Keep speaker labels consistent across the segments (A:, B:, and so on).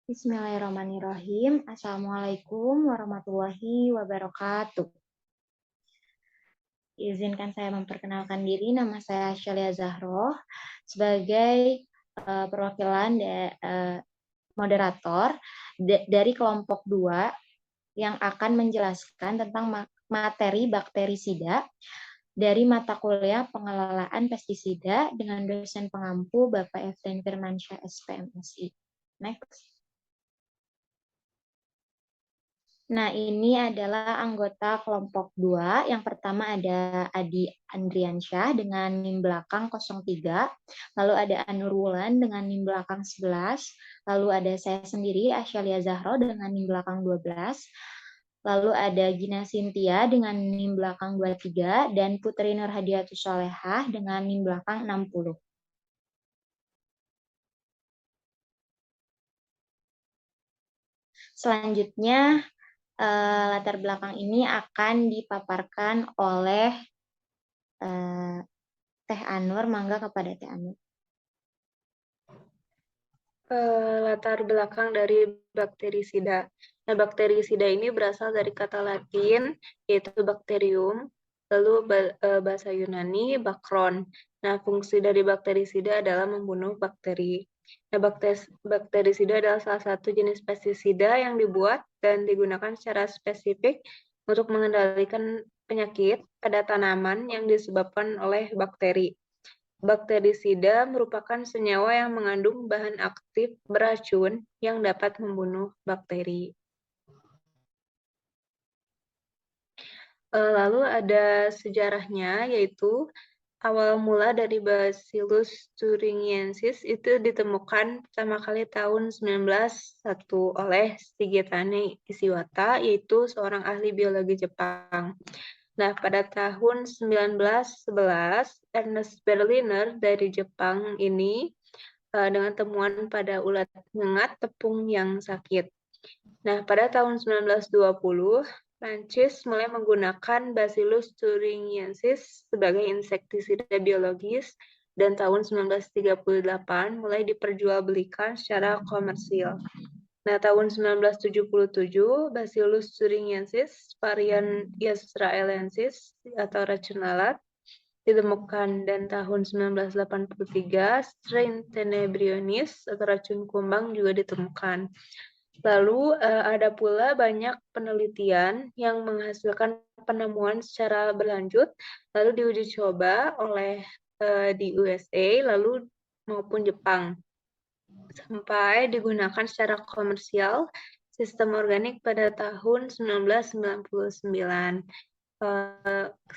A: Bismillahirrahmanirrahim. Assalamualaikum warahmatullahi wabarakatuh. Izinkan saya memperkenalkan diri. Nama saya Syalia Zahroh sebagai perwakilan moderator dari kelompok 2 yang akan menjelaskan tentang materi bakterisida dari mata kuliah pengelolaan pestisida dengan dosen pengampu Bapak Efren Firmansyah SPMSI. Next. Nah, ini adalah anggota kelompok 2. Yang pertama ada Adi Andriansyah dengan NIM belakang 03, lalu ada Anur Wulan dengan NIM belakang 11, lalu ada saya sendiri Asyalia Zahro dengan NIM belakang 12, lalu ada Gina Sintia dengan NIM belakang 23, dan Putri Nurhadiatus Solehah dengan NIM belakang 60. Selanjutnya, latar belakang ini akan dipaparkan oleh Teh Anur. Mangga kepada Teh Anur.
B: Latar belakang dari bakterisida. Nah, bakterisida ini berasal dari kata Latin, yaitu bakterium, lalu bahasa Yunani, bakteron. Nah, fungsi dari bakterisida adalah membunuh bakteri. Nah, bakterisida adalah salah satu jenis pestisida yang dibuat dan digunakan secara spesifik untuk mengendalikan penyakit pada tanaman yang disebabkan oleh bakteri. Bakterisida merupakan senyawa yang mengandung bahan aktif beracun yang dapat membunuh bakteri. Lalu ada sejarahnya, yaitu awal mula dari Bacillus thuringiensis itu ditemukan pertama kali tahun 1901 oleh Shigetane Ishiwata, yaitu seorang ahli biologi Jepang. Nah, pada tahun 1911, Ernest Berliner dari Jepang ini dengan temuan pada ulat ngengat tepung yang sakit. Nah, pada tahun 1920, Prancis mulai menggunakan Bacillus thuringiensis sebagai insektisida biologis, dan tahun 1938 mulai diperjualbelikan secara komersil. Nah, tahun 1977, Bacillus thuringiensis varian Israelensis atau racun lalat ditemukan, dan tahun 1983 strain Tenebrionis atau racun kumbang juga ditemukan. Lalu ada pula banyak penelitian yang menghasilkan penemuan secara berlanjut, lalu diuji coba oleh di USA lalu maupun Jepang, sampai digunakan secara komersial sistem organik pada tahun 1999.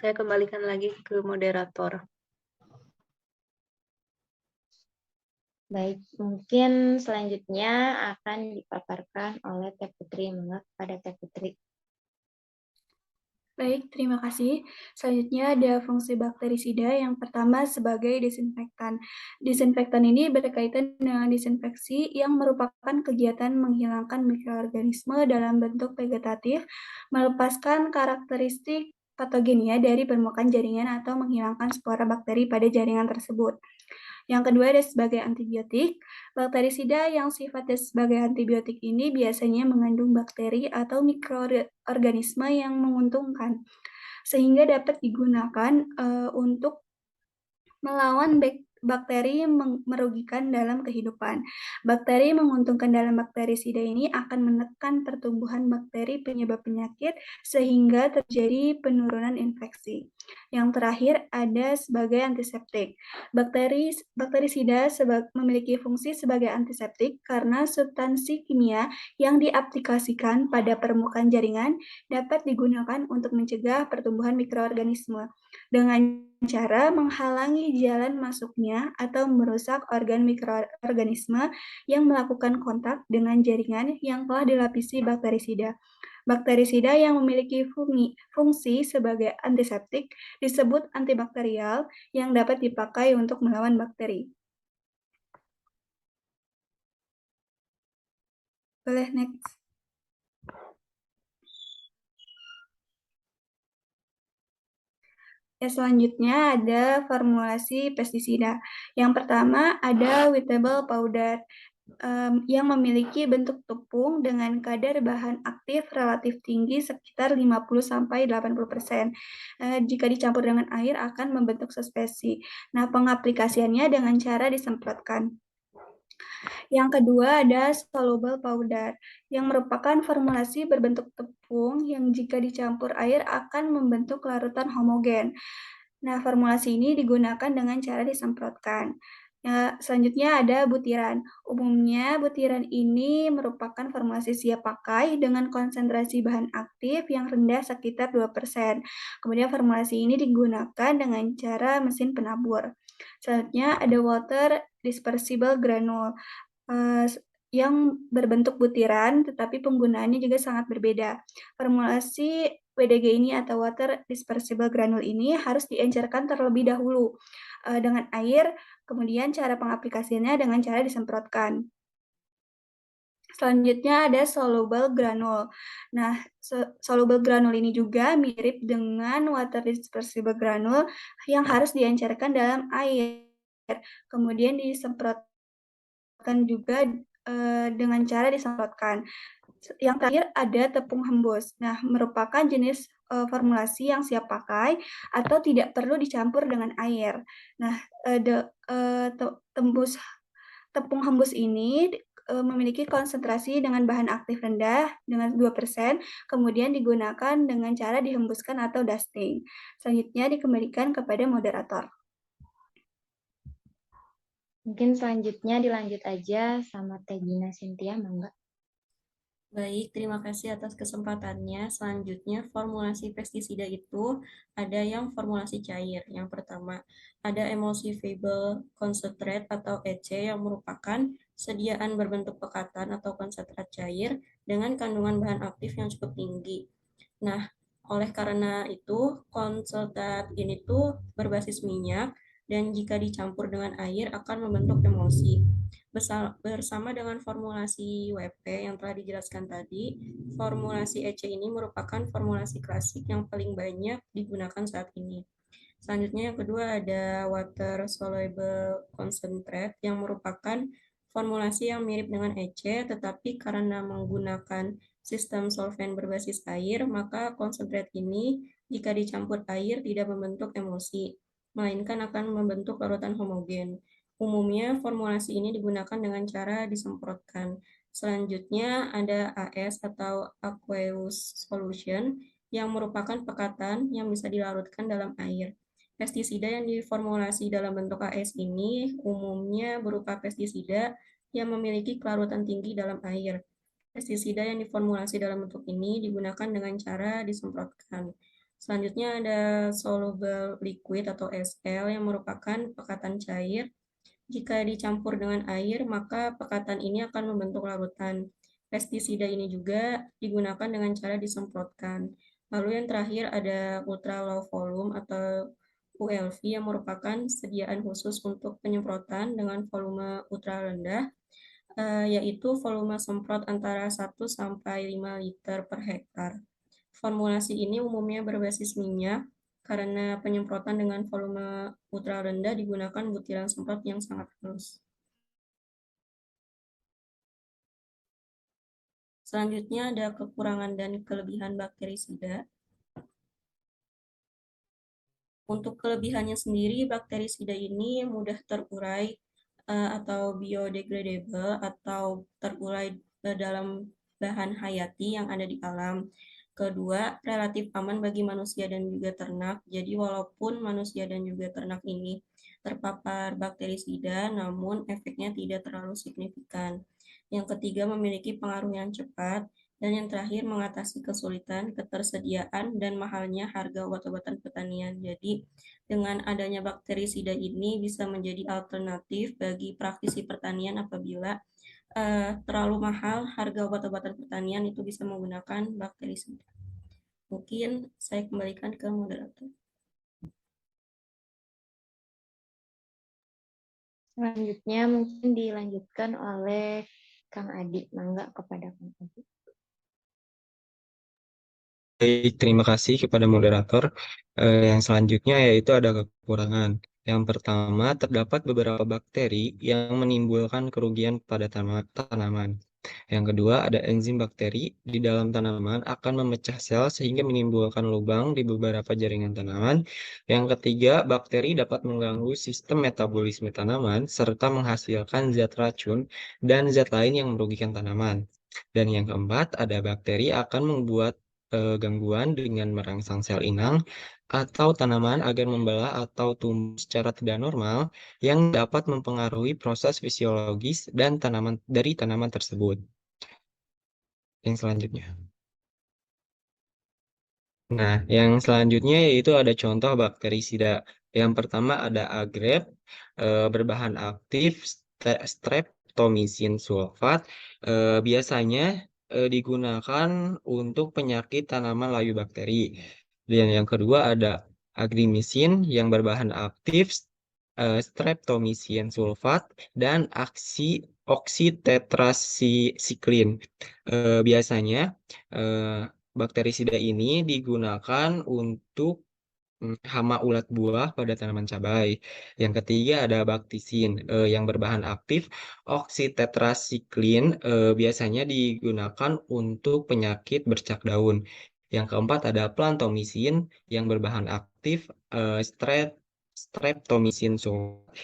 B: Saya kembalikan lagi ke moderator.
A: Baik, mungkin selanjutnya akan dipaparkan oleh Teh Putri. Mangga kepada Teh Putri.
C: Baik, terima kasih. Selanjutnya ada fungsi bakterisida. Yang pertama sebagai disinfektan. Disinfektan ini berkaitan dengan disinfeksi yang merupakan kegiatan menghilangkan mikroorganisme dalam bentuk vegetatif, melepaskan karakteristik patogennya dari permukaan jaringan atau menghilangkan spora bakteri pada jaringan tersebut. Yang kedua ada sebagai antibiotik. Bakterisida yang sifatnya sebagai antibiotik ini biasanya mengandung bakteri atau mikroorganisme yang menguntungkan, sehingga dapat digunakan untuk melawan bakteri yang merugikan dalam kehidupan. Bakteri menguntungkan dalam bakterisida ini akan menekan pertumbuhan bakteri penyebab penyakit sehingga terjadi penurunan infeksi. Yang terakhir ada sebagai antiseptik. Bakterisida memiliki fungsi sebagai antiseptik karena substansi kimia yang diaplikasikan pada permukaan jaringan dapat digunakan untuk mencegah pertumbuhan mikroorganisme dengan cara menghalangi jalan masuknya atau merusak organ mikroorganisme yang melakukan kontak dengan jaringan yang telah dilapisi bakterisida. Bakterisida yang memiliki fungsi sebagai antiseptik disebut antibakterial yang dapat dipakai untuk melawan bakteri. Boleh next. Selanjutnya ada formulasi pestisida. Yang pertama ada wettable powder. yang memiliki bentuk tepung dengan kadar bahan aktif relatif tinggi sekitar 50-80%. Jika dicampur dengan air akan membentuk suspesi. Nah, pengaplikasiannya dengan cara disemprotkan. Yang kedua ada soluble powder, yang merupakan formulasi berbentuk tepung yang jika dicampur air akan membentuk larutan homogen. Nah, formulasi ini digunakan dengan cara disemprotkan. Ya, selanjutnya ada butiran. Umumnya butiran ini merupakan formulasi siap pakai dengan konsentrasi bahan aktif yang rendah sekitar 2%. Kemudian formulasi ini digunakan dengan cara mesin penabur. Selanjutnya ada water dispersible granule yang berbentuk butiran, tetapi penggunaannya juga sangat berbeda. Formulasi WDG ini atau water dispersible granule ini harus diencerkan terlebih dahulu dengan air, kemudian cara pengaplikasiannya dengan cara disemprotkan. Selanjutnya ada soluble granule. Nah, soluble granule ini juga mirip dengan water dispersible granule yang harus diencerkan dalam air, kemudian disemprotkan juga dengan cara disemprotkan. Yang terakhir ada tepung hembus. Nah, merupakan jenis formulasi yang siap pakai atau tidak perlu dicampur dengan air. Nah, tepung hembus ini memiliki konsentrasi dengan bahan aktif rendah dengan 2%, kemudian digunakan dengan cara dihembuskan atau dusting. Selanjutnya dikembalikan kepada moderator.
A: Mungkin selanjutnya dilanjut aja sama Teh Gina Cynthia, mangga.
D: Baik, terima kasih atas kesempatannya. Selanjutnya, formulasi pestisida itu ada yang formulasi cair. Yang pertama, ada emulsifiable concentrate atau EC yang merupakan sediaan berbentuk pekatan atau konsentrat cair dengan kandungan bahan aktif yang cukup tinggi. Nah, oleh karena itu, konsentrat ini tuh berbasis minyak dan jika dicampur dengan air akan membentuk emulsi. Bersama dengan formulasi WP yang telah dijelaskan tadi, formulasi EC ini merupakan formulasi klasik yang paling banyak digunakan saat ini. Selanjutnya yang kedua ada water soluble concentrate yang merupakan formulasi yang mirip dengan EC, tetapi karena menggunakan sistem solvent berbasis air, maka konsentrat ini jika dicampur air tidak membentuk emulsi, melainkan akan membentuk larutan homogen. Umumnya formulasi ini digunakan dengan cara disemprotkan. Selanjutnya ada AS atau aqueous solution yang merupakan pekatan yang bisa dilarutkan dalam air. Pestisida yang diformulasi dalam bentuk AS ini umumnya berupa pestisida yang memiliki kelarutan tinggi dalam air. Pestisida yang diformulasi dalam bentuk ini digunakan dengan cara disemprotkan. Selanjutnya ada soluble liquid atau SL yang merupakan pekatan cair. Jika dicampur dengan air, maka pekatan ini akan membentuk larutan. Pestisida ini juga digunakan dengan cara disemprotkan. Lalu yang terakhir ada ultra low volume atau ULV yang merupakan sediaan khusus untuk penyemprotan dengan volume ultra rendah, yaitu volume semprot antara 1 sampai 5 liter per hektar. Formulasi ini umumnya berbasis minyak, karena penyemprotan dengan volume ultra rendah digunakan butiran semprot yang sangat halus. Selanjutnya ada kekurangan dan kelebihan bakterisida. Untuk kelebihannya sendiri, bakterisida ini mudah terurai atau biodegradable atau terurai dalam bahan hayati yang ada di alam. Kedua, relatif aman bagi manusia dan juga ternak. Jadi walaupun manusia dan juga ternak ini terpapar bakterisida, namun efeknya tidak terlalu signifikan. Yang ketiga, memiliki pengaruh yang cepat. Dan yang terakhir, mengatasi kesulitan, ketersediaan, dan mahalnya harga obat-obatan pertanian. Jadi, dengan adanya bakterisida ini bisa menjadi alternatif bagi praktisi pertanian apabila terlalu mahal harga obat-obatan pertanian itu bisa menggunakan bakterisida. Mungkin saya kembalikan ke moderator.
A: Selanjutnya mungkin dilanjutkan oleh Kang Adi. Mangga kepada Kang Adi.
E: Baik, terima kasih kepada moderator. Yang selanjutnya yaitu ada kekurangan. Yang pertama, terdapat beberapa bakteri yang menimbulkan kerugian pada tanaman. Yang kedua, ada enzim bakteri di dalam tanaman akan memecah sel sehingga menimbulkan lubang di beberapa jaringan tanaman. Yang ketiga, bakteri dapat mengganggu sistem metabolisme tanaman serta menghasilkan zat racun dan zat lain yang merugikan tanaman. Dan yang keempat, ada bakteri akan membuat gangguan dengan merangsang sel inang atau tanaman agar membelah atau tumbuh secara tidak normal yang dapat mempengaruhi proses fisiologis dan dari tanaman tersebut. Yang selanjutnya. Nah, yang selanjutnya yaitu ada contoh bakterisida. Yang pertama ada agrep, berbahan aktif streptomycin sulfat. Biasanya digunakan untuk penyakit tanaman layu bakteri. Dan yang kedua ada agrimycin yang berbahan aktif streptomycin sulfat dan oksitetrasiklin. Biasanya bakterisida ini digunakan untuk hama ulat buah pada tanaman cabai. Yang ketiga ada baktisin yang berbahan aktif oksitetrasiklin, biasanya digunakan untuk penyakit bercak daun. Yang keempat ada plantomisin yang berbahan aktif streptomycin sulfat,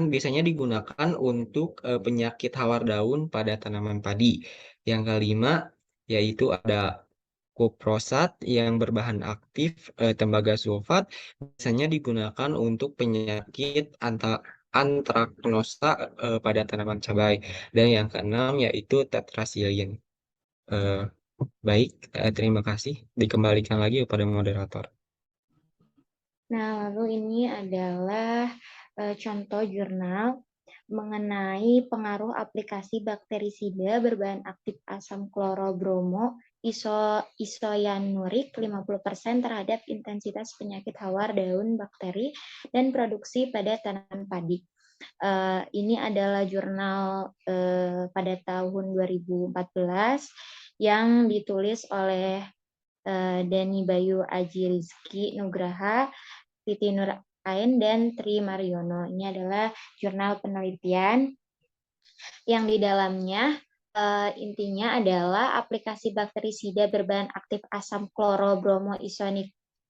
E: biasanya digunakan untuk penyakit hawar daun pada tanaman padi. Yang kelima yaitu ada kuprosat yang berbahan aktif tembaga sulfat, biasanya digunakan untuk penyakit antraknosa pada tanaman cabai. Dan yang keenam yaitu tetrasilin. Eh, Baik, terima kasih. Dikembalikan lagi kepada moderator.
A: Nah, lalu ini adalah contoh jurnal mengenai pengaruh aplikasi bakterisida berbahan aktif asam klorobromo isoyanurik 50% terhadap intensitas penyakit hawar daun bakteri dan produksi pada tanaman padi. Ini adalah jurnal pada tahun 2014 yang ditulis oleh Dani Bayu Aji Rizky Nugraha, Titi Nur Ain, dan Tri Mariono. Ini adalah jurnal penelitian yang di dalamnya intinya adalah aplikasi bakterisida berbahan aktif asam klorobromo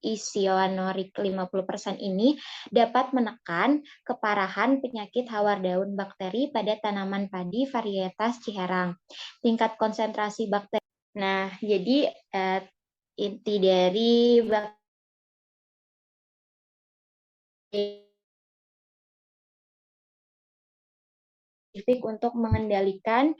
A: isioanorik 50% ini dapat menekan keparahan penyakit hawar daun bakteri pada tanaman padi varietas Ciherang. Tingkat konsentrasi bakteri. Nah, jadi inti dari untuk mengendalikan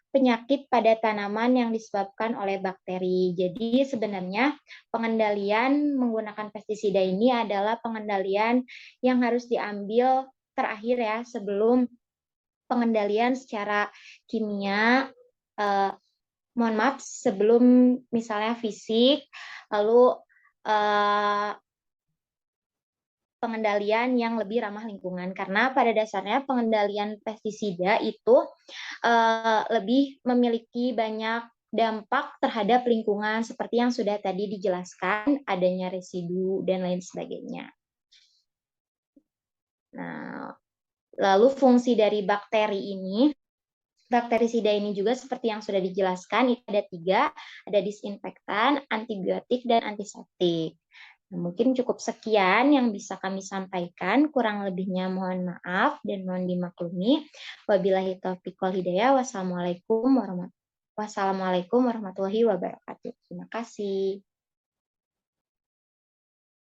A: penyakit pada tanaman yang disebabkan oleh bakteri. Jadi sebenarnya pengendalian menggunakan pestisida ini adalah pengendalian yang harus diambil terakhir ya, sebelum pengendalian secara kimia, mohon maaf, sebelum misalnya fisik, lalu pengendalian yang lebih ramah lingkungan, karena pada dasarnya pengendalian pestisida itu lebih memiliki banyak dampak terhadap lingkungan seperti yang sudah tadi dijelaskan, adanya residu dan lain sebagainya. Nah, lalu fungsi dari bakterisida ini juga seperti yang sudah dijelaskan, itu ada 3, ada disinfektan, antibiotik, dan antiseptik. Nah, mungkin cukup sekian yang bisa kami sampaikan. Kurang lebihnya mohon maaf dan mohon dimaklumi. Wabillahi taufiq wal hidayah. Wassalamualaikum warahmatullahi wabarakatuh. Terima kasih.